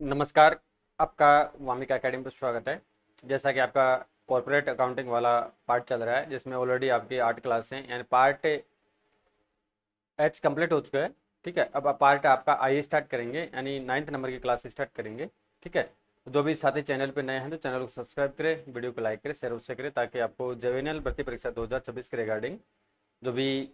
नमस्कार। आपका वामिका एकेडमी पर स्वागत है। जैसा कि आपका कॉर्पोरेट अकाउंटिंग वाला पार्ट चल रहा है, जिसमें ऑलरेडी आपकी 8 क्लास हैं, यानी पार्ट एच कंप्लीट हो चुका है। ठीक है, अब आप पार्ट आपका आई स्टार्ट करेंगे, यानी 9th नंबर की क्लास स्टार्ट करेंगे। ठीक है, जो भी साथी चैनल पे नए हैं तो चैनल को सब्सक्राइब करें, वीडियो को लाइक करें, शेयर उससे करें, ताकि आपको जेवीएनएल भर्ती परीक्षा 2026 के रिगार्डिंग जो भी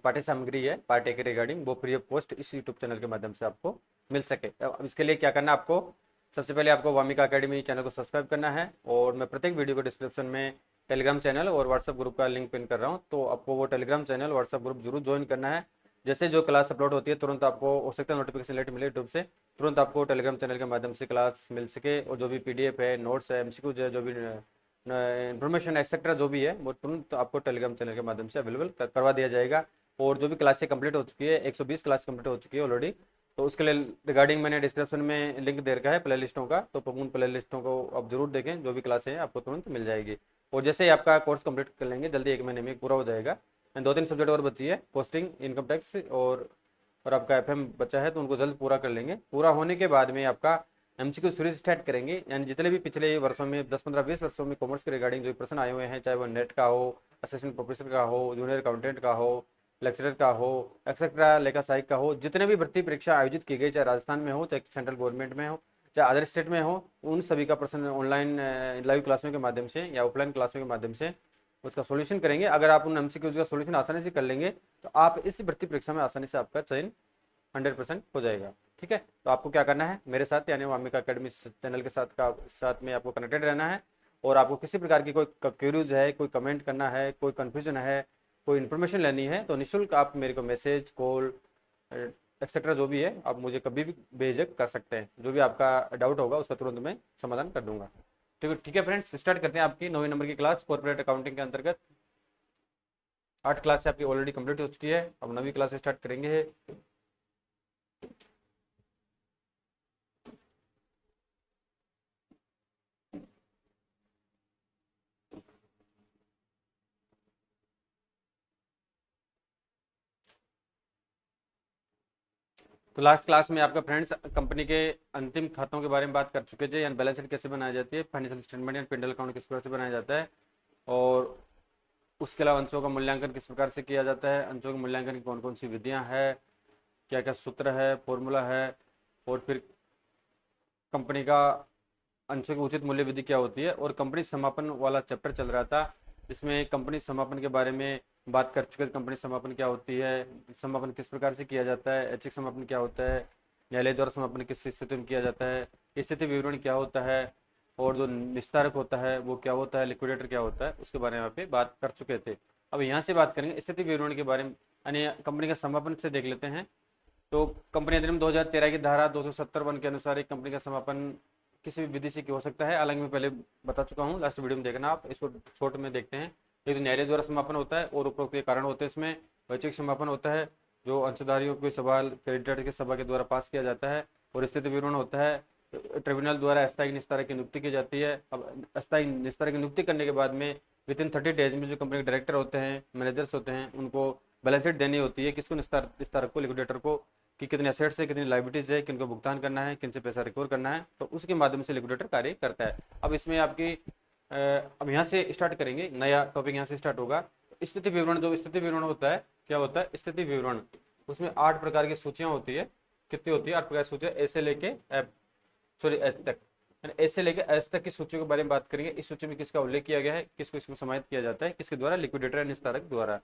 पाठ्य सामग्री है पार्ट ए के रिगार्डिंग, वो फ्री ऑफ कॉस्ट इस यूट्यूब चैनल के माध्यम से आपको मिल सके। अब इसके लिए क्या करना है आपको, सबसे पहले आपको वामिका एकेडमी चैनल को सब्सक्राइब करना है, और मैं प्रत्येक वीडियो को डिस्क्रिप्शन में टेलीग्राम चैनल और व्हाट्सअप ग्रुप का लिंक पिन कर रहा हूँ, तो आपको वो टेलीग्राम चैनल व्हाट्सअप ग्रुप जरूर ज्वाइन करना है। जैसे जो क्लास अपलोड होती है तुरंत आपको हो सकता है नोटिफिकेशन लेट मिले यूट्यूब से, तुरंत आपको टेलीग्राम चैनल के माध्यम से क्लास मिल सके, और जो भी पीडीएफ है, नोट्स है, एमसीक्यूज है, जो भी इन्फॉर्मेशन एक्सेट्रा जो भी है, वो तुरंत आपको टेलीग्राम चैनल के माध्यम से अवेलेबल करवा दिया जाएगा। और जो भी क्लासें कंप्लीट हो चुकी है, 120 क्लास कंप्लीट हो चुकी है ऑलरेडी, तो उसके लिए रिगार्डिंग मैंने डिस्क्रिप्शन में लिंक दे रखा है प्ले लिस्टों का, तो उन प्ले लिस्टों को आप जरूर देखें, जो भी क्लासें हैं आपको तुरंत मिल जाएगी। और जैसे ही आपका कोर्स कंप्लीट कर लेंगे, जल्दी 1 महीने में पूरा हो जाएगा। एंड 2-3 सब्जेक्ट और बची है, कॉस्टिंग, इनकम टैक्स और आपका एफएम बचा है, तो उनको जल्द पूरा कर लेंगे। पूरा होने के बाद में आपका एमसीक्यू सीरीज स्टार्ट करेंगे, यानी जितने भी पिछले वर्षों में 10-15-20 वर्षों में कॉमर्स के रिगार्डिंग जो प्रश्न आए हुए हैं, चाहे वो नेट का हो, असिस्टेंट प्रोफेसर का हो, जूनियर अकाउंटेंट का हो, लेक्चरर का हो, एक्सेट्रा लेखा सहायक का हो, जितने भी भर्ती परीक्षा आयोजित की गई, चाहे राजस्थान में हो, चाहे सेंट्रल गवर्नमेंट में हो, चाहे अदर स्टेट में हो, उन सभी का प्रश्न ऑनलाइन लाइव क्लासों के माध्यम से या ऑफलाइन क्लासों के माध्यम से उसका सॉल्यूशन करेंगे। अगर आप उन एमसीक्यूज का सॉल्यूशन आसानी से कर लेंगे, तो आप इस भर्ती परीक्षा में आसानी से आपका चयन 100% हो जाएगा। ठीक है, तो आपको क्या करना है, मेरे साथ यानी वामिका अकेडमी चैनल के साथ में आपको कनेक्टेड रहना है। और आपको किसी प्रकार की कोई क्यूरीज है, कोई कमेंट करना है, कोई कन्फ्यूजन है, कोई इन्फॉर्मेशन लेनी है, तो निःशुल्क आप मेरे को मैसेज, कॉल एक्सेट्रा जो भी है, आप मुझे कभी भी बेझिझक कर सकते हैं। जो भी आपका डाउट होगा उसका तुरंत मैं समाधान कर दूंगा। ठीक है फ्रेंड्स, स्टार्ट करते हैं आपकी 9वीं नंबर की क्लास कॉर्पोरेट अकाउंटिंग के अंतर्गत। 8 क्लास आपकी ऑलरेडी कंप्लीट हो चुकी है, अब 9वीं क्लास स्टार्ट करेंगे। तो लास्ट क्लास में आपका फ्रेंड्स कंपनी के अंतिम खातों के बारे में बात कर चुके थे, यानी बैलेंस शीट कैसे बनाई जाती है, फाइनेंशियल स्टेटमेंट या पिंडल अकाउंट किस प्रकार से बनाया जाता है, और उसके अलावा अंशों का मूल्यांकन किस प्रकार से किया जाता है, अंशों के मूल्यांकन की कौन कौन सी विधियां हैं, क्या क्या सूत्र है, फॉर्मूला है, और फिर कंपनी का अंशों की उचित मूल्य विधि क्या होती है, और कंपनी समापन वाला चैप्टर चल रहा था, जिसमें कंपनी समापन के बारे में बात कर चुके थे। कंपनी समापन क्या होती है, समापन किस प्रकार से किया जाता है, ऐच्छिक समापन क्या होता है, न्यायालय द्वारा समापन किस स्थिति में किया जाता है, स्थिति विवरण क्या होता है, और जो निस्तारक होता है वो क्या होता है, लिक्विडेटर क्या होता है, उसके बारे में यहाँ पे बात कर चुके थे। अब यहाँ से बात करेंगे स्थिति विवरण के बारे में, यानी कंपनी का समापन से देख लेते हैं। तो कंपनी अधिनियम 2013 की धारा 270 के अनुसार एक कंपनी का समापन किसी भी विधि से हो सकता है। हालांकि मैं पहले बता चुका हूँ, लास्ट वीडियो में देखना आप, इसको शॉर्ट में देखते हैं। एक तो न्यायालय द्वारा समापन होता है, और उपरोक्त के कारण होते हैं इसमें। वैचारिक समापन होता है, जो अंशधारियों के सवाल क्रेडिटर के सभा के द्वारा पास किया जाता है। और स्थिति विवरण होता है, ट्रिब्यूनल द्वारा अस्थायी निस्तारक की नियुक्ति की जाती है। अब अस्थायी निस्तारक की नियुक्ति करने के बाद में विद इन 30 डेज में जो कंपनी के डायरेक्टर होते हैं, मैनेजर्स होते हैं, उनको बैलेंस शीट देनी होती है। किसको, निस्तारक को, लिक्विडेटर को, कि कितने असेट्स है, कितनी लाइबिलिटीज है, किनको भुगतान करना है, किन से पैसा रिकवर करना है, तो उसके माध्यम से लिक्विडेटर कार्य करता है। अब इसमें आपकी अब यहाँ से स्टार्ट करेंगे, नया टॉपिक यहाँ से स्टार्ट होगा। स्थिति विवरण, जो स्थिति विवरण होता है, क्या होता है स्थिति विवरण, उसमें 8 प्रकार की सूचियां होती है। कितनी होती है, 8 प्रकार की सूचियां, ए से लेके एफ, सॉरी एच तक, ए से लेके एच तक की सूचियों के बारे में बात करेंगे। इस सूची में किसका उल्लेख किया गया है, किसको इसमें समाहित किया जाता है, किसके द्वारा, लिक्विडेटर निस्तारक द्वारा।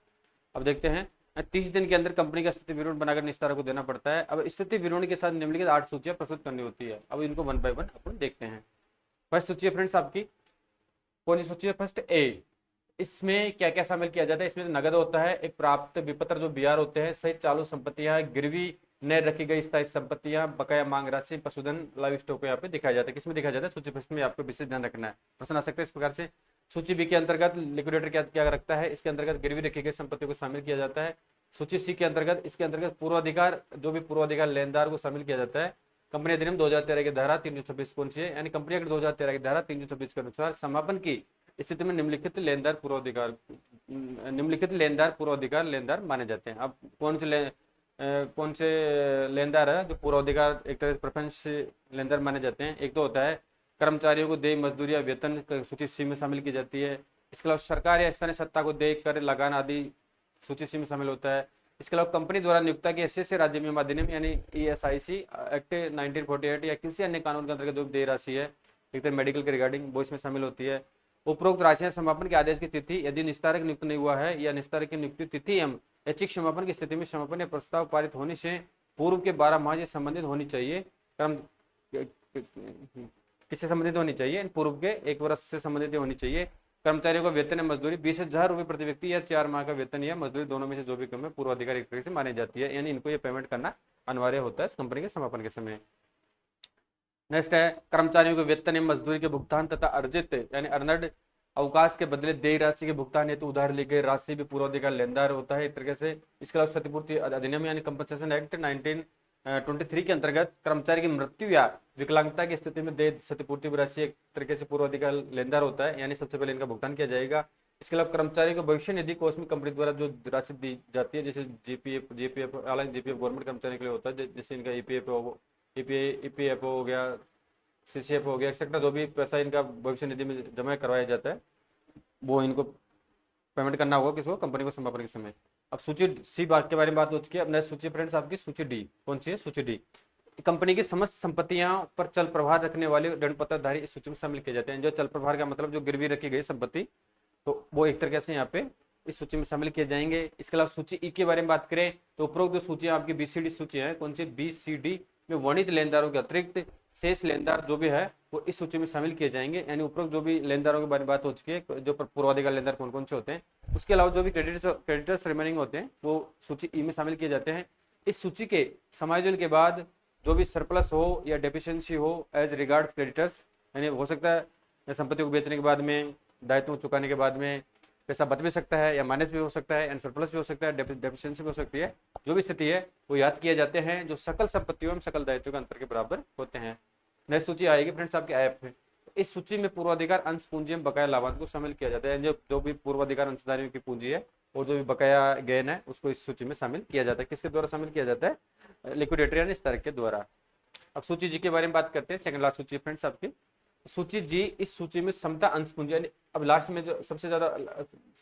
अब देखते हैं, 30 दिन के अंदर कंपनी का स्थिति विवरण बनाकर निस्तारक को देना पड़ता है। अब स्थिति विवरण के साथ निम्नलिखित 8 सूचियां प्रस्तुत करनी होती है। अब इनको 1 बाय 1 अपन देखते हैं। फर्स्ट सूची है फ्रेंड्स आपकी, कौन सी सूची है, फर्स्ट ए। इसमें क्या क्या शामिल किया जाता है, इसमें नगद होता है, एक प्राप्त विपत्र जो बीआर होते हैं, सहित चालू संपत्तियां, गिरवी न रखी गई स्थायी संपत्तियां, बकाया मांग राशि, पशुधन, लाइव स्टॉक को यहाँ पे दिखाया जाता है। किसमें दिखाया जाता है, सूची फर्स्ट में आपको विशेष ध्यान रखना है, प्रश्न आ सकता है इस प्रकार से। सूची बी के अंतर्गत लिक्विडेटर क्या क्या रखता है, इसके अंतर्गत गिरवी रखी गई संपत्तियों को शामिल किया जाता है। सूची सी के अंतर्गत, इसके अंतर्गत पूर्वाधिकार, जो भी पूर्वाधिकार लेनदार को शामिल किया जाता है। कंपनी अधिनियम 2013 की धारा 326 कौन सी है, यानी कंपनी एक्ट 2013 की धारा 326 के अनुसार समापन की स्थिति में निम्नलिखित लेनदार पूर्वाधिकार, निम्नलिखित लेनदार पूर्वाधिकार लेनदार माने जाते हैं। अब कौन से कौन से लेनदार है जो पूर्वाधिकार एक तरह से प्रेफरेंस लेनदार माने जाते हैं। एक तो होता है कर्मचारियों को देय मजदूरी या वेतन सूची सी में शामिल की जाती है। इसके अलावा सरकार या स्थानीय सत्ता को देय कर लगान आदि सूची सी में शामिल होता है। इसके अलावा कंपनी द्वारा नियुक्ता की हैसियत से राज्य बीमा अधिनियम यानी ESIC एक्ट 1948 या किसी अन्य कानून के अंतर्गत जो देय राशि है एक तरह मेडिकल के रिगार्डिंग वो इसमें शामिल होती है। उपरोक्त राशियां समापन के आदेश की तिथि यदि निस्तारक नियुक्त नहीं हुआ है या निस्तारक की नियुक्ति तिथि एवं ऐच्छिक समापन की स्थिति में समापन या प्रस्ताव पारित होने से पूर्व के 12 माह से संबंधित होनी चाहिए। कर्म किससे संबंधित होनी चाहिए? पूर्व के 1 वर्ष से संबंधित होनी चाहिए। कर्मचारियों का वेतन या मजदूरी 20,000 रुपये प्रति व्यक्ति या 4 माह का वेतन या मजदूरी दोनों में से जो भी कम है पूर्वाधिकार एक तरीके से मानी जाती है, यानी इनको ये पेमेंट करना अनिवार्य होता है कंपनी के समापन के समय। नेक्स्ट है कर्मचारियों के वेतन एवं मजदूरी के भुगतान तथा अर्जित यानी अर्नड अवकाश के बदले देय राशि के भुगतान हेतु उधार ली गई राशि भी पूर्वाधिकार लेनदार होता है एक तरीके से। इसके अलावा क्षतिपूर्ति अधिनियम यानी कंपनसेशन एक्ट 1923 के अंतर्गत कर्मचारी की मृत्यु या विकलांगता की स्थिति में देय क्षतिपूर्ति राशि एक तरीके से पूर्वाधिकार लेनदार होता है, यानी सबसे पहले इनका भुगतान किया जाएगा। इसके अलावा कर्मचारी को भविष्य निधि कोष में कंपनी द्वारा जो राशि दी जाती है जैसे जीपीएफ हालांकि जीपीएफ गवर्नमेंट कर्मचारी के लिए होता है, जैसे इनका ईपीएफ हो गया, सीसीएफ हो गया एक्सेट्रा, जो भी पैसा इनका भविष्य निधि में जमा करवाया जाता है वो इनको पेमेंट करना होगा किसको? कंपनी को समापन के समय। अब सूची सी बात के बारे में बात हो चुकी है। अब नेक्स्ट सूची फ्रेंड्स आपकी सूची डी। कौन सी है? सूची डी। कंपनी की समस्त संपत्तियां पर चल प्रभार रखने वाले ऋण पत्रधारी इस सूची में शामिल किए जाते हैं। जो चल प्रभार का मतलब जो गिरवी रखी गई संपत्ति, तो वो एक तरीके से यहाँ पे इस सूची में शामिल किए जाएंगे। इसके अलावा सूची ई के बारे में बात करें तो उपरोक्त जो सूची आपकी BCD सूची है, कौन सी? BCD में वर्णित लेनदारों के अतिरिक्त शेष लेनदार जो भी है वो इस सूची में शामिल किए जाएंगे। यानी उपरोक्त जो भी लेनदारों के बारे में बात हो चुकी है, जो पूर्वाधिकार लेनदार कौन कौन से होते हैं, उसके अलावा जो भी क्रेडिटर्स रिमेनिंग होते हैं वो सूची ई में शामिल किए जाते हैं। इस सूची के समायोजन के बाद जो भी सरप्लस हो या डेफिशिएंसी हो एज रिगार्ड्स क्रेडिटर्स, यानी हो सकता है संपत्ति को बेचने के बाद में, दायित्व चुकाने के बाद में पैसा बच भी सकता है या माइनस भी हो सकता है, यानी सरप्लस भी हो सकता है, डेफिशिएंसी भी हो सकती है। जो भी स्थिति है वो याद किए जाते हैं जो सकल संपत्तियों में सकल दायित्व के अंतर के बराबर होते हैं। नेक्स्ट सूची आएगी फ्रेंड्स आपके ऐप में। इस सूची में पूर्वाधिकार अंश पूंजी में बकाया लाभांश को शामिल किया जाता है। जो भी पूर्वाधिकार अंशधारियों की पूंजी है और जो भी बकाया गेन है उसको इस सूची में शामिल किया जाता है। किसके द्वारा शामिल किया जाता है? लिक्विडेटर यानी स्तर के द्वारा। अब सूची जी के बारे में बात करते हैं। सेकंड लास्ट सूची फ्रेंड्स आपकी सूची जी। इस सूची में समता अंश पूंजी यानी अब लास्ट में जो सबसे ज्यादा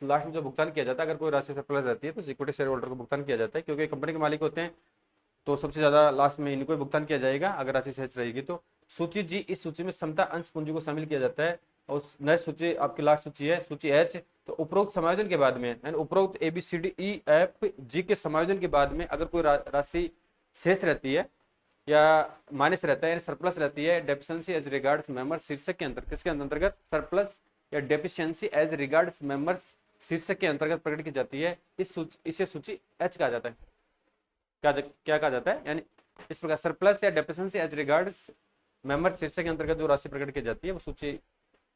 लास्ट में जो भुगतान किया जाता है, अगर कोई राशि सरप्लस रहती है तो इक्विटी शेयर होल्डर को भुगतान किया जाता है, क्योंकि कंपनी के मालिक होते हैं तो सबसे ज्यादा लास्ट में इनको भुगतान किया जाएगा अगर राशि शेष रहेगी तो। सूची जी। इस सूची में समता अंश पूंजी को शामिल किया जाता है। और नेक्स्ट सूची आपकी लास्ट सूची है सूची एच। तो उपरोक्त समायोजन के बाद में यानी उपरोक्त ABCDEFG के समायोजन के बाद में अगर कोई राशि शेष रहती है या माइनस रहता है यानी सरप्लस रहती है, डेफिशिएंसी एज रिगार्ड्स मेंबर्स शीर्षक के अंतर्गत, किसके अंतर्गत? सरप्लस या डेफिशिएंसी एज रिगार्ड्स मेंबर्स शीर्षक के अंतर्गत प्रकट की जाती है। इसे सूची एच कहा जाता है। क्या कहा जाता है? यानी इस प्रकार सरप्लस या डेफिशिएंसी एज रिगार्ड्स मेंबर्स शीर्षक के अंतर्गत जो राशि प्रकट की जाती है वो सूची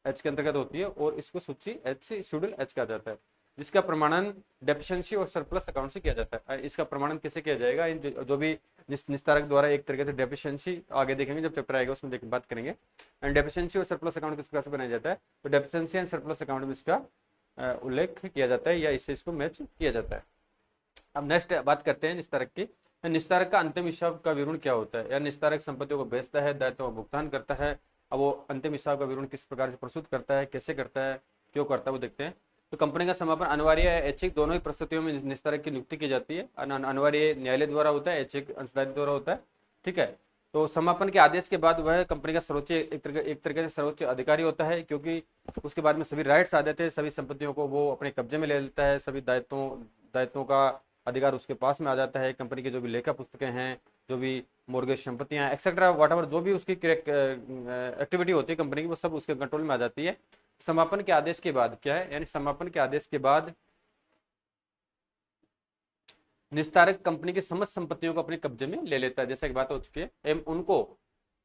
एच के अंतर्गत होती है और इसको सूची एच से शेड्यूल एच कहा जाता है, जिसका प्रमाणन डेफिशिएंसी और सरप्लस अकाउंट से किया जाता है। इसका प्रमाणन कैसे किया जाएगा? इन जो भी निस्तारक द्वारा एक तरीके से डेफिशिएंसी आगे देखेंगे जब चैप्टर आएगा उसमें बात करेंगे। एंड डेफिशिएंसी और सरप्लस अकाउंट किस प्रकार से बनाया जाता है, तो डेफिशिएंसी एंड सरप्लस अकाउंट में इसका उल्लेख किया जाता है या इससे इसको मैच किया जाता है। अब नेक्स्ट बात करते हैं निस्तारक की। निस्तारक का अंतिम हिसाब का विवरण क्या होता है? या निस्तारक संपत्तियों को बेचता है, दायित्व का भुगतान करता है। अब वो अंतिम हिसाब का विवरण किस प्रकार से प्रस्तुत करता है, कैसे करता है, क्यों करता है, वो देखते हैं। तो कंपनी का समापन अनिवार्य है ऐच्छिक दोनों ही परिस्थितियों में निस्तारक की नियुक्ति की जाती है। अनिवार्य न्यायालय द्वारा होता है, ऐच्छिक अंशधारी द्वारा होता है। ठीक है। तो समापन के आदेश के बाद वह कंपनी का सर्वोच्च एक तरीके से सर्वोच्च अधिकारी होता है, क्योंकि उसके बाद में सभी राइट्स आ जाते हैं, सभी संपत्तियों को वो अपने कब्जे में ले लेता है, सभी दायित्वों का अधिकार उसके पास में आ जाता है। कंपनी की जो भी लेखा पुस्तकें हैं, जो भी मोर्गेज संपत्तियां एक्सेट्रा व्हाटएवर जो भी उसकी एक्टिविटी होती है कंपनी की, वो सब उसके कंट्रोल में आ जाती है। समापन के आदेश के बाद क्या है, यानी समापन के आदेश के बाद निस्तारक कंपनी की समस्त संपत्तियों को अपने कब्जे में ले लेता है, जैसा कि बात हो चुकी है। एवं उनको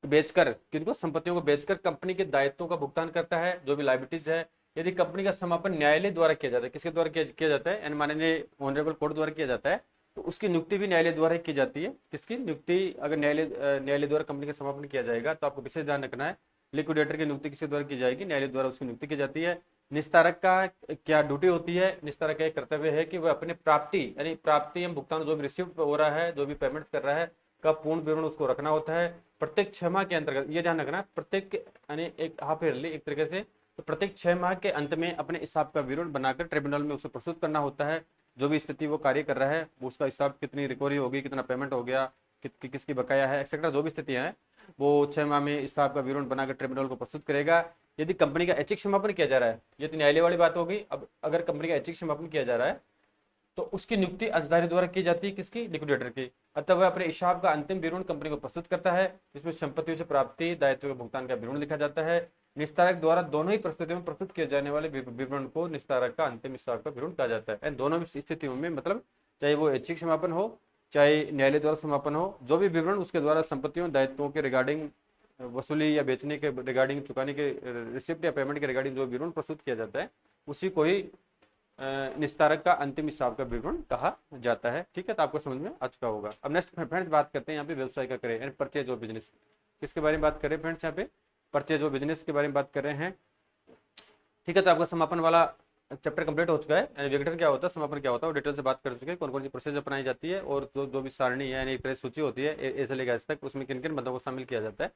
बेचकर, किनको? संपत्तियों को बेचकर कंपनी के दायित्वों का भुगतान करता है, जो भी लायबिलिटीज है। यदि कंपनी का समापन न्यायालय द्वारा किया जाता है, किसके द्वारा किया जाता है, यानी माननीय ऑनरेबल कोर्ट द्वारा किया जाता है, तो उसकी नियुक्ति भी न्यायालय द्वारा की जाती है। किसकी नियुक्ति? अगर न्यायालय द्वारा कंपनी का समापन किया जाएगा तो आपको विशेष ध्यान रखना है, लिक्विडेटर की नियुक्ति किसके द्वारा की जाएगी? न्यायालय द्वारा उसकी नियुक्ति की जाती है। निस्तारक का क्या ड्यूटी होती है? निस्तारक का एक कर्तव्य है कि वह अपने प्राप्ति यानी प्राप्ति एवं भुगतान जो भी रिसीव हो रहा है, जो भी पेमेंट कर रहा है, का पूर्ण विवरण उसको रखना होता है। प्रत्येक 6 माह के अंतर्गत ये ध्यान रखना, प्रत्येक यानी एक हाफ ईयरली एक तरीके से, तो प्रत्येक 6 माह के अंत में अपने हिसाब का विवरण बनाकर ट्रिब्यूनल में उसे प्रस्तुत करना होता है। जो भी स्थिति वो कार्य कर रहा है उसका हिसाब, कितनी रिकवरी होगी, कितना पेमेंट हो गया, किसकी बकाया है, एक्सेट्रा जो भी स्थितियां हैं वो 6 माह में हिसाब का विवरण बनाकर ट्रिब्यूनल को प्रस्तुत करेगा। यदि कंपनी का ऐच्छिक समापन किया जा रहा है, ये तो न्यायालय वाली बात होगी। अब अगर कंपनी का ऐच्छिक समापन किया जा रहा है तो उसकी नियुक्ति अंशधारी द्वारा की जाती है, किसकी? लिक्विडेटर की। अतः वह अपने हिसाब का अंतिम विवरण कंपनी को प्रस्तुत करता है, जिसमें संपत्तियों से प्राप्ति, दायित्व के भुगतान का विवरण लिखा जाता है। निस्तारक द्वारा दोनों ही परिस्थितियों में प्रस्तुत किए जाने वाले विवरण को निस्तारक का अंतिम हिसाब का विवरण कहा जाता है। दोनों स्थितियों में मतलब चाहे वो ऐच्छिक समापन हो चाहे न्यायालय द्वारा समापन हो, जो भी विवरण उसके द्वारा संपत्तियों दायित्वों के रिगार्डिंग, वसूली या बेचने के रिगार्डिंग, चुकाने के रिसिप्ट या पेमेंट के रिगार्डिंग जो विवरण प्रस्तुत किया जाता है उसी को ही निस्तारक का अंतिम हिसाब का विवरण कहा जाता है। ठीक है, तो आपको समझ में आ चुका होगा। अब नेक्स्ट फ्रेंड्स बात करते हैं यहाँ पे व्यवसाय का करें, परचेज और बिजनेस। किसके बारे में बात करें फ्रेंड्स? यहाँ पे परचेज और बिजनेस के बारे में बात कर रहे हैं। ठीक है, तो आपका समापन वाला चैप्टर कंप्लीट हो चुका है, यानी विघटन क्या होता है, समापन क्या होता है, वो डिटेल से बात कर चुके हैं, कौन कौन सी प्रोसेस अपनाई जाती है और जो भी सारणी है यानी प्रेस सूची होती है ए से लेकर एस तक, उसमें किन किन मदों को शामिल किया जाता है,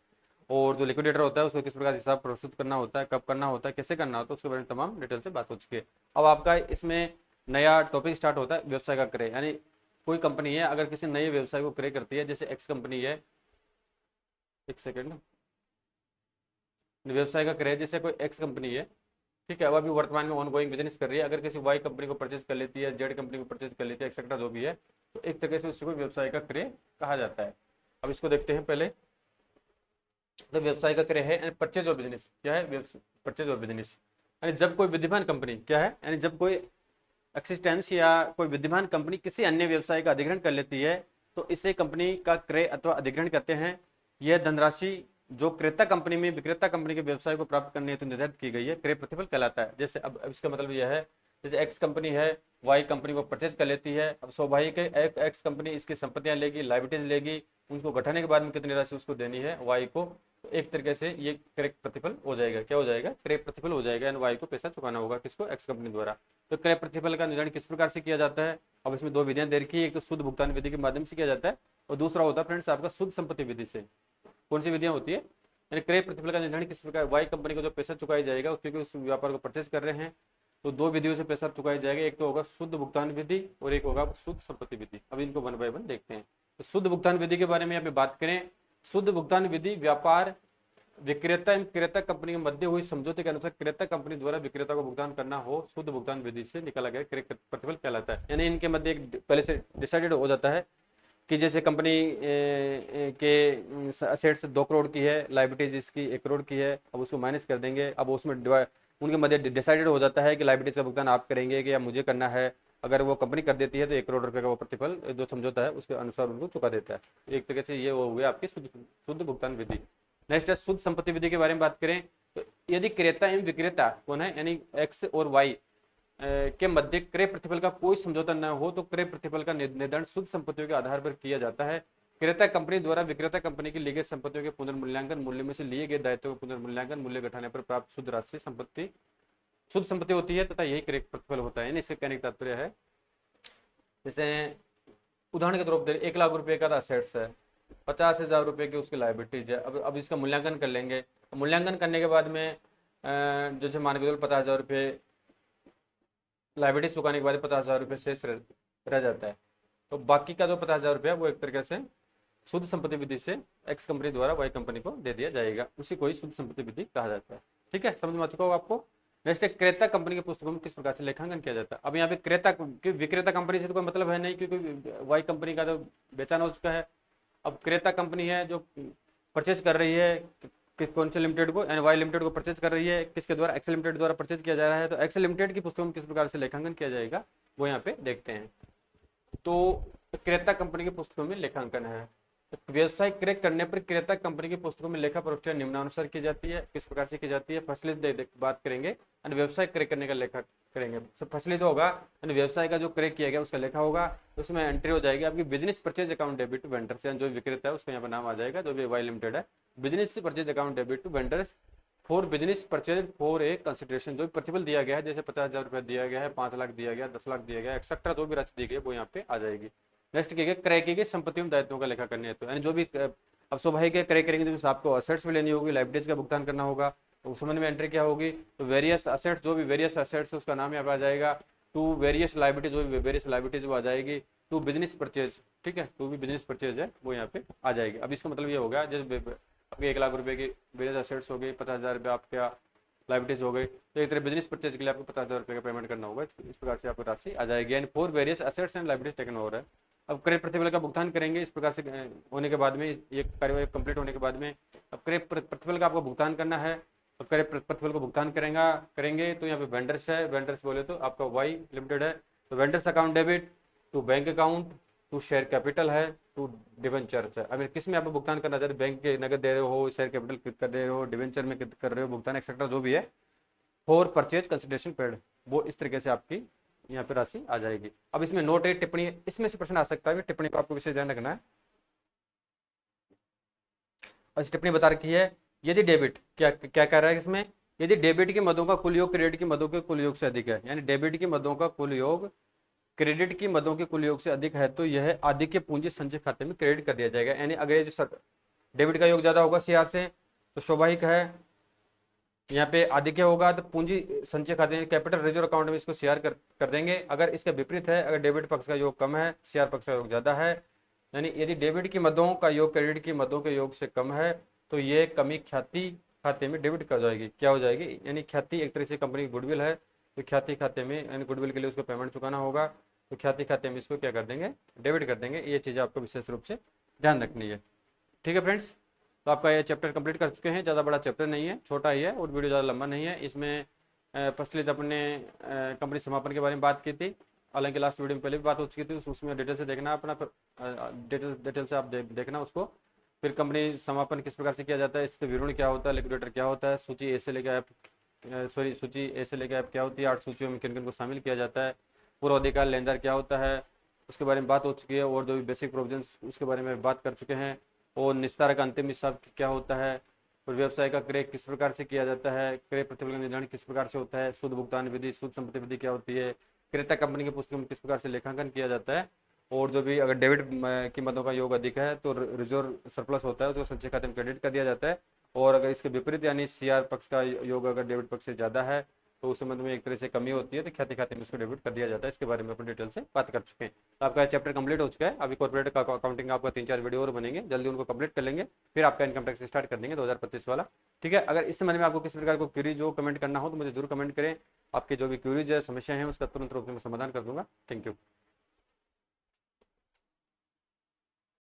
और जो लिक्विडेटर होता है उसको किस प्रकार हिसाब प्रस्तुत करना होता है, कब करना होता है, कैसे करना होता है, उसके बारे में तमाम डिटेल से बात हो चुकी है। अब आपका इसमें नया टॉपिक स्टार्ट होता है व्यवसाय का क्रय, यानी कोई कंपनी है अगर किसी नए व्यवसाय को क्रय करती है, जैसे एक्स कंपनी है, एक सेकेंड, व्यवसाय का क्रय जैसे कोई एक्स कंपनी है, ठीक है, अब अभी वर्तमान में ऑनगोइंग बिजनेस कर रही है, अगर किसी वाई कंपनी को परचेज कर लेती है, जेड कंपनी को परचेज कर लेती है, एक्सेट्रा जो भी है, तो एक तरीके से उसको व्यवसाय का क्रय कहा जाता है। अब इसको देखते हैं पहले। तो व्यवसाय का क्रय है परचेज और बिजनेस। क्या है? परचेज और बिजनेस यानी जब कोई विद्यमान कंपनी, क्या है, यानी जब कोई एक्सिस्टेंस या कोई विद्यमान कंपनी किसी अन्य व्यवसाय का अधिग्रहण कर लेती है तो इसे कंपनी का क्रय अथवा अधिग्रहण कहते हैं। यह धनराशि जो क्रेता कंपनी में विक्रेता कंपनी के व्यवसाय को प्राप्त करने हेतु निर्धारित की गई है, क्रय प्रतिफल कहलाता है। जैसे अब इसका मतलब यह है, जैसे एक्स कंपनी है, वाई कंपनी को परचेज कर लेती है, अब स्वाभाविक है एक्स कंपनी इसकी संपत्तियां लेगी, लाइबिलिटीज लेगी, उनको घटाने के बाद में कितनी राशि उसको देनी है वाई को, तो एक तरीके से ये क्रय प्रतिफल हो जाएगा। क्या हो जाएगा? क्रय प्रतिफल हो जाएगा, वाई को पैसा चुकाना होगा, किसको? एक्स कंपनी द्वारा। तो क्रय प्रतिफल का निर्धारण किस प्रकार से किया जाता है? अब इसमें दो विधियां दे रखी है, एक तो शुद्ध भुगतान विधि के माध्यम से किया जाता है और दूसरा होता है फ्रेंड्स आपका शुद्ध संपत्ति विधि से। कौन सी विधियां होती है? यानी क्रय प्रतिफल का निर्धारण किस प्रकार, वाई कंपनी को जो पैसा चुकाया जाएगा क्योंकि उस व्यापार को परचेज कर रहे हैं, तो दो विधियों से पैसा चुकाया जाएगा, एक तो होगा शुद्ध भुगतान विधि और एक होगा शुद्ध संपत्ति विधि। अब इनको वन बाय वन देखते हैं। तो शुद्ध भुगतान विधि के बारे में यहाँ पे बात करें, शुद्ध भुगतान विधि व्यापार विक्रेता एवं क्रेता कंपनी के मध्य हुई समझौते के अनुसार क्रेता कंपनी द्वारा विक्रेता को भुगतान करना हो, शुद्ध भुगतान विधि से निकाला गया क्रय प्रतिफल कहलाता है। यानी इनके मध्य एक पहले से डिसाइडेड हो जाता है कि जैसे कंपनी के असेट्स 2 करोड़ की है, लाइबिलिटीज इसकी 1 करोड़ की है, अब उसको माइनस कर देंगे। अब उसमें उनके मध्य डिसाइडेड हो जाता है कि लाइबिलिटीज का भुगतान आप करेंगे कि या मुझे करना है। अगर वो कंपनी कर देती है तो 1 करोड़ रुपए का वो प्रतिफल जो समझौता है उसके अनुसार उनको चुका देता है। एक तरीके से ये हो गया आपकी शुद्ध भुगतान विधि। नेक्स्ट है शुद्ध संपत्ति विधि के बारे में बात करें तो यदि क्रेता एवं विक्रेता कौन है, यानी एक्स और वाई के मध्य क्रय प्रतिफल का कोई समझौता न हो तो क्रय प्रतिफल का निर्धारण शुद्ध संपत्तियों के आधार पर किया जाता है। क्रेता कंपनी द्वारा विक्रेता कंपनी की ली गई संपत्तियों के पुनर्मूल्यांकन मूल्य में से लिए गए दायित्वों का पुनर्मूल्यांकन मूल्य घटाने पर प्राप्त शुद्ध राशि संपत्ति शुद्ध संपत्ति होती है तथा यही क्रय प्रतिफल होता है। इसके कहने का तात्पर्य है, जैसे उदाहरण के तौर पर 1 लाख रुपए का असेट्स है, 50,000 रुपए की उसकी लाइबिलिटीज है। अब इसका मूल्यांकन कर लेंगे, मूल्यांकन करने के बाद में जैसे मान के 50,000 रुपये लाइबिलिटी चुकाने के बाद 50,000 रुपये शेष रह जाता है, तो बाकी का जो 50,000 रुपया वो एक तरीके से शुद्ध संपत्ति विधि से एक्स कंपनी द्वारा वाई कंपनी को दे दिया जाएगा, उसी को ही शुद्ध संपत्ति विधि कहा जाता है। ठीक है, समझ में आ चुका होगा आपको। नेक्स्ट है क्रेता कंपनी के पुस्तकों में किस प्रकार से लेखांकन किया जाता है। अब यहाँ पे क्रेता विक्रेता कंपनी से तो कोई मतलब है नहीं क्योंकि वाई कंपनी का तो बेचान हो चुका है। अब क्रेता कंपनी है जो परचेज कर रही है कौन से लिमिटेड को, यानी वाई लिमिटेड को परचेज कर रही है, किसके द्वारा? एक्स लिमिटेड द्वारा परचेज किया जा रहा है। तो एक्स लिमिटेड की पुस्तकों में किस प्रकार से लेखांकन किया जाएगा वो यहाँ पे देखते हैं। तो क्रेता कंपनी की पुस्तकों में लेखांकन है। तो व्यवसाय क्रय करने पर क्रेता कंपनी की पुस्तकों में लेखा परीक्षा निम्नानुसार की जाती है। किस प्रकार से की जाती है? फसली बात करेंगे और व्यवसाय क्रय करने का लेखा करेंगे। फसली तो होगा व्यवसाय का जो क्रय किया गया उसका लेखा होगा, उसमें एंट्री हो जाएगी आपकी business purchase account debit to vendors, जो विक्रेता है उसका यहाँ पर नाम आ जाएगा जो भी वाई लिमिटेड है। Business purchase account debit to vendors for business purchase for a consideration, जो भी प्रतिफल दिया गया है, जैसे 50,000 रुपया दिया गया है, 5 लाख दिया गया, 10 लाख दिया गया, एक्सेट्रा जो भी राशि दी गई है वो यहाँ पे आ जाएगी। नेक्स्ट की गई क्रय की गई संपत्तियों में दायित्वों का लेखा करने है, तो यानी जो भी अब स्वाभाविक है क्रय करेंगे तो आपको असेट्स भी लेनी होगी, लाइबिलिटीज का भुगतान करना होगा, तो उस संबंध में एंट्री क्या होगी, तो वेरियस असेट्स, जो भी वेरियस असेट्स उसका नाम यहाँ पे आ जाएगा, टू वेरियस लाइबिलिटीज, जो भी वेरियस लाइबिलिटीज वो आ जाएगी, टू बिजनेस परचेज, ठीक है, टू भी बिजनेस परचेज है वो यहाँ पे आ जाएगी। अब इसका मतलब ये होगा जैसे आपके 1 लाख रुपए की वेरियस असेट्स हो गई, 50,000 रुपये आपका लाइबिलिटीज हो गई, तो एक तरह बिजनेस परचेज के लिए आपको 50,000 रुपये का पेमेंट करना होगा, इस प्रकार से आपको राशि आ जाएगी। And four various assets and liabilities taken over है। अब क्रय प्रतिफल का भुगतान करेंगे, इस प्रकार से होने के बाद में, ये कार्यवाही कंप्लीट होने के बाद में अब क्रय प्रतिफल का आपको भुगतान करना है, तो क्रय प्रतिफल को भुगतान करेंगे तो यहाँ पे वेंडर्स है, वेंडर्स बोले तो आपका वाई लिमिटेड है, तो vendors account debit to bank account to share capital है टू डिवेंचर है। अगर किस में आप भुगतान करना चाहते हैं, बैंक के नगद दे रहे हो, शेयर कैपिटल कर रहे हो, डिवेंचर में कर रहे हो भुगतान एक्सेट्रा जो भी है, फॉर परचेज कंसिडरेशन पेड, वो इस तरीके से आपकी यहाँ पे राशि आ जाएगी। अब इसमें नोट है, टिप्पणी, इसमें से प्रश्न आ सकता है, टिप्पणी को आपको विशेष ध्यान रखना है। और इस टिप्पणी बता रखी है, यदि डेबिट क्या क्या कह रहा है इसमें, यदि डेबिट की मदों का कुल योग क्रेडिट की मदों के कुल योग से अधिक है, यानी डेबिट की मदों का कुल योग क्रेडिट की मदों के कुल योग से अधिक है, तो यह आधिक्य पूंजी संचय खाते में क्रेडिट कर दिया जाएगा। यानी अगर ये जो डेबिट का योग ज्यादा होगा सीआर से, तो स्वाभाविक है यहाँ पे आधिक्य होगा, तो पूंजी संचय खाते कैपिटल रिजर्व अकाउंट में इसको शेयर कर देंगे। अगर इसका विपरीत है, अगर डेबिट पक्ष का योग कम है, शेयर पक्ष का योग ज्यादा है, यानी यदि डेबिट की मदों का योग क्रेडिट की मदों के योग से कम है, तो ये कमी ख्याति खाते में डेबिट कर जाएगी, क्या हो जाएगी, यानी ख्याति एक तरह से कंपनी की गुडविल है, तो ख्याति खाते में, यानी गुडविल के लिए उसको पेमेंट चुकाना होगा, तो ख्याति खाते में इसको क्या कर देंगे, डेबिट कर देंगे। ये चीज़ आपको विशेष रूप से ध्यान रखनी है। ठीक है फ्रेंड्स, तो आपका ये चैप्टर कंप्लीट कर चुके हैं, ज़्यादा बड़ा चैप्टर नहीं है, छोटा ही है और वीडियो ज़्यादा लंबा नहीं है। इसमें फर्स्टली तो अपने कंपनी समापन के बारे में बात की थी, हालांकि लास्ट वीडियो में पहले भी बात हो चुकी थी, उसमें डिटेल से देखना अपना, डिटेल से आप देखना उसको। फिर कंपनी समापन किस प्रकार से किया जाता है, इसके विवरण क्या होता है, लिक्विडेटर क्या होता है, सूची ए से लेकर ऐप, सूची ए से लेकर ऐप क्या होती है, 8 सूचियों में किन किन को शामिल किया जाता है, पूर्वाधिकार लेनदार क्या होता है, उसके बारे में बात हो चुकी है, और जो भी बेसिक प्रोविजंस उसके बारे में बात कर चुके हैं, और निस्तार का अंतिम हिसाब क्या होता है, और व्यवसाय का क्रय किस प्रकार से किया जाता है, क्रय प्रतिफल का निर्धारण किस प्रकार से होता है, शुद्ध भुगतान विधि, शुद्ध संपत्ति विधि क्या होती है, क्रेता कंपनी की पुस्तक में किस प्रकार से लेखांकन किया जाता है, और जो भी अगर डेबिट की मदों का योग अधिक है तो रिजर्व सरप्लस होता है, उसको संचय खाते में क्रेडिट कर दिया जाता है, और अगर इसके विपरीत यानी सीआर पक्ष का योग अगर डेबिट पक्ष से ज़्यादा है, तो उस संबंध में एक तरह से कमी होती है, तो ख्याति खाते में उसको डेबिट कर दिया जाता है। इसके बारे में अपन डिटेल से बात कर चुके हैं। तो आपका चैप्टर कंप्लीट हो चुका है। अभी कॉर्पोरेट का अकाउंटिंग का आपका 3-4 वीडियो और बनेंगे, जल्दी उनको कंप्लीट कर लेंगे, फिर आपका इनकम टैक्स स्टार्ट कर देंगे 2025 वाला। ठीक है, अगर इस संबंध में आपको किसी प्रकार को क्वेरीज हो, कमेंट करना हो तो मुझे जरूर कमेंट करें। आपके जो भी क्वेरीज है, समस्या है, उसका तुरंत रूप में समाधान कर दूंगा। Thank you.